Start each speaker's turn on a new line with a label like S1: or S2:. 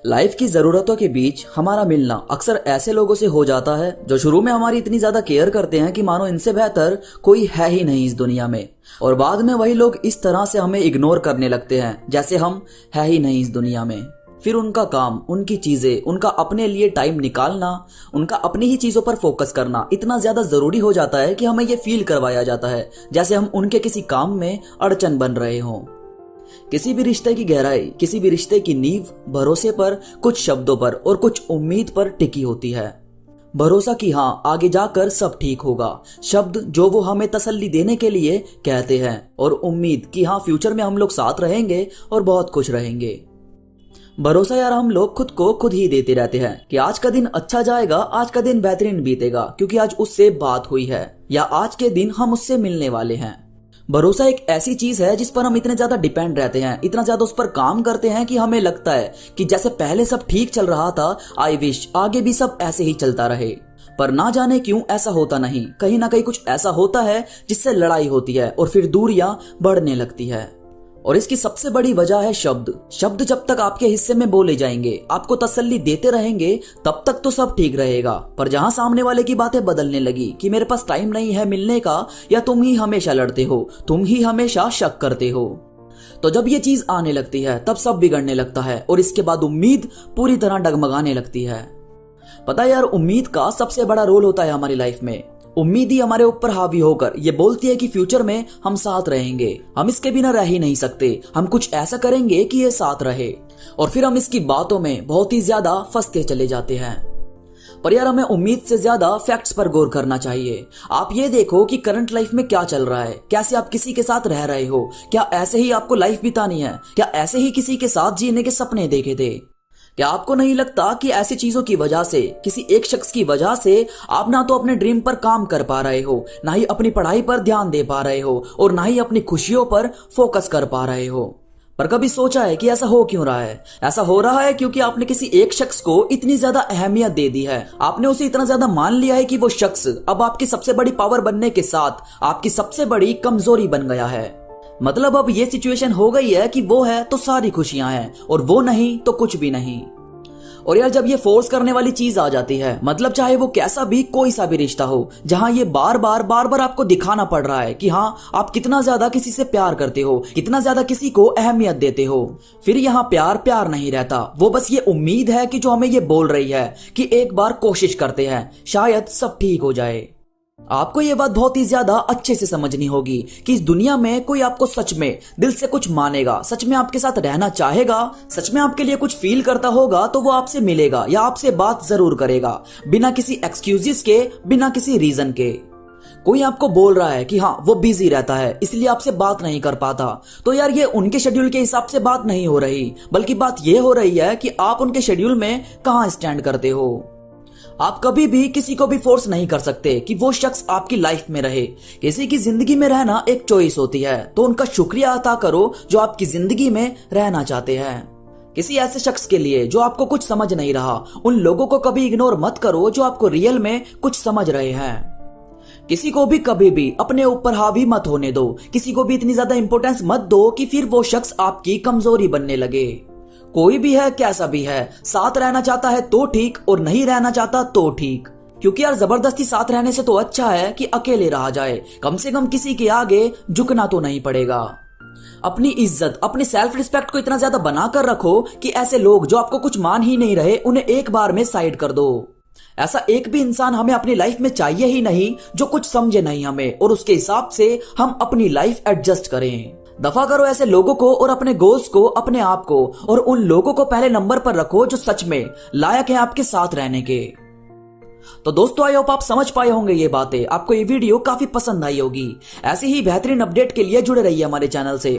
S1: Life की जरूरतों के बीच हमारा मिलना अक्सर ऐसे लोगों से हो जाता है जो शुरू में हमारी इतनी ज्यादा केयर करते हैं कि मानो इनसे बेहतर कोई है ही नहीं इस दुनिया में, और बाद में वही लोग इस तरह से हमें इग्नोर करने लगते हैं जैसे हम है ही नहीं इस दुनिया में। फिर उनका काम, उनकी चीजें, उनका अपने लिए टाइम निकालना, उनका अपनी ही चीजों पर फोकस करना इतना ज्यादा जरूरी हो जाता है कि हमें ये फील करवाया जाता है जैसे हम उनके किसी काम में अड़चन बन रहे हों। किसी भी रिश्ते की गहराई, किसी भी रिश्ते की नींव भरोसे पर, कुछ शब्दों पर और कुछ उम्मीद पर टिकी होती है। भरोसा कि हाँ आगे जाकर सब ठीक होगा, शब्द जो वो हमें तसल्ली देने के लिए कहते हैं, और उम्मीद कि हाँ फ्यूचर में हम लोग साथ रहेंगे और बहुत खुश रहेंगे। भरोसा यार हम लोग खुद को खुद ही देते रहते हैं कि आज का दिन अच्छा जाएगा, आज का दिन बेहतरीन बीतेगा क्योंकि आज उससे बात हुई है, या आज के दिन हम उससे मिलने वाले हैं। भरोसा एक ऐसी चीज है जिस पर हम इतने ज्यादा डिपेंड रहते हैं, इतना ज्यादा उस पर काम करते हैं कि हमें लगता है कि जैसे पहले सब ठीक चल रहा था, आई विश आगे भी सब ऐसे ही चलता रहे। पर ना जाने क्यों ऐसा होता नहीं, कहीं ना कहीं कुछ ऐसा होता है जिससे लड़ाई होती है और फिर दूरियां बढ़ने लगती है। और इसकी सबसे बड़ी वजह है शब्द। शब्द जब तक आपके हिस्से में बोले जाएंगे, आपको तसल्ली देते रहेंगे, तब तक तो सब ठीक रहेगा। पर जहां सामने वाले की बातें बदलने लगी कि मेरे पास टाइम नहीं है मिलने का, या तुम ही हमेशा लड़ते हो, तुम ही हमेशा शक करते हो, तो जब ये चीज आने लगती है तब सब बिगड़ने लगता है और इसके बाद उम्मीद पूरी तरह डगमगाने लगती है। पता है यार, उम्मीद का सबसे बड़ा रोल होता है हमारी लाइफ में। उम्मीद ही हमारे ऊपर हावी होकर ये बोलती है कि फ्यूचर में हम साथ रहेंगे, हम इसके बिना रह ही नहीं सकते, हम कुछ ऐसा करेंगे कि ये साथ रहे, और फिर हम इसकी बातों में बहुत ही ज्यादा फंसते चले जाते हैं। पर यार हमें उम्मीद से ज्यादा फैक्ट्स पर गौर करना चाहिए। आप ये देखो कि करंट लाइफ में क्या चल रहा है, कैसे आप किसी के साथ रह रहे हो, क्या ऐसे ही आपको लाइफ बितानी है, क्या ऐसे ही किसी के साथ जीने के सपने देखे थे? क्या आपको नहीं लगता कि ऐसी चीजों की वजह से, किसी एक शख्स की वजह से आप ना तो अपने ड्रीम पर काम कर पा रहे हो, ना ही अपनी पढ़ाई पर ध्यान दे पा रहे हो, और ना ही अपनी खुशियों पर फोकस कर पा रहे हो? पर कभी सोचा है कि ऐसा हो क्यों रहा है? ऐसा हो रहा है क्योंकि आपने किसी एक शख्स को इतनी ज्यादा अहमियत दे दी है, आपने उसे इतना ज्यादा मान लिया है कि वो शख्स अब आपकी सबसे बड़ी पावर बनने के साथ आपकी सबसे बड़ी कमजोरी बन गया है। मतलब अब ये सिचुएशन हो गई है कि वो है तो सारी खुशियां हैं, और वो नहीं तो कुछ भी नहीं। और यार जब ये फोर्स करने वाली चीज आ जाती है, मतलब चाहे वो कैसा भी कोई सा भी रिश्ता हो, जहां ये बार बार आपको दिखाना पड़ रहा है कि हाँ आप कितना ज्यादा किसी से प्यार करते हो, कितना ज्यादा किसी को अहमियत देते हो, फिर यहाँ प्यार नहीं रहता, वो बस ये उम्मीद है कि जो हमें ये बोल रही है कि एक बार कोशिश करते हैं, शायद सब ठीक हो जाए। आपको ये बात बहुत ही ज्यादा अच्छे से समझनी होगी कि इस दुनिया में कोई आपको सच में दिल से कुछ मानेगा, सच में आपके साथ रहना चाहेगा, सच में आपके लिए कुछ फील करता होगा, तो वो आपसे मिलेगा या आपसे बात जरूर करेगा, बिना किसी एक्सक्यूजेस के, बिना किसी रीजन के। कोई आपको बोल रहा है कि हाँ वो बिजी रहता है इसलिए आपसे बात नहीं कर पाता, तो यार ये उनके शेड्यूल के हिसाब से बात नहीं हो रही, बल्कि बात ये हो रही है कि आप उनके शेड्यूल में कहाँ स्टैंड करते हो। आप कभी भी किसी को भी फोर्स नहीं कर सकते कि वो शख्स आपकी लाइफ में रहे। किसी की जिंदगी में रहना एक चॉइस होती है, तो उनका शुक्रिया अदा करो जो आपकी जिंदगी में रहना चाहते हैं। किसी ऐसे शख्स के लिए जो आपको कुछ समझ नहीं रहा, उन लोगों को कभी इग्नोर मत करो जो आपको रियल में कुछ समझ रहे हैं। किसी को भी कभी भी अपने ऊपर हावी मत होने दो, किसी को भी इतनी ज्यादा इंपॉर्टेंस मत दो कि फिर वो शख्स आपकी कमजोरी बनने लगे। कोई भी है, कैसा भी है, साथ रहना चाहता है तो ठीक, और नहीं रहना चाहता तो ठीक, क्योंकि यार जबरदस्ती साथ रहने से तो अच्छा है कि अकेले रहा जाए, कम से कम किसी के आगे झुकना तो नहीं पड़ेगा। अपनी इज्जत, अपनी सेल्फ रिस्पेक्ट को इतना ज्यादा बना कर रखो कि ऐसे लोग जो आपको कुछ मान ही नहीं रहे, उन्हें एक बार में साइड कर दो। ऐसा एक भी इंसान हमें अपनी लाइफ में चाहिए ही नहीं जो कुछ समझे नहीं हमें, और उसके हिसाब से हम अपनी लाइफ एडजस्ट करें। दफा करो ऐसे लोगों को और अपने गोल्स को, अपने आप को, और उन लोगों को पहले नंबर पर रखो जो सच में लायक हैं आपके साथ रहने के। तो दोस्तों आई होप आप समझ पाए होंगे ये बातें, आपको ये वीडियो काफी पसंद आई होगी। ऐसी ही बेहतरीन अपडेट के लिए जुड़े रहिए हमारे चैनल से।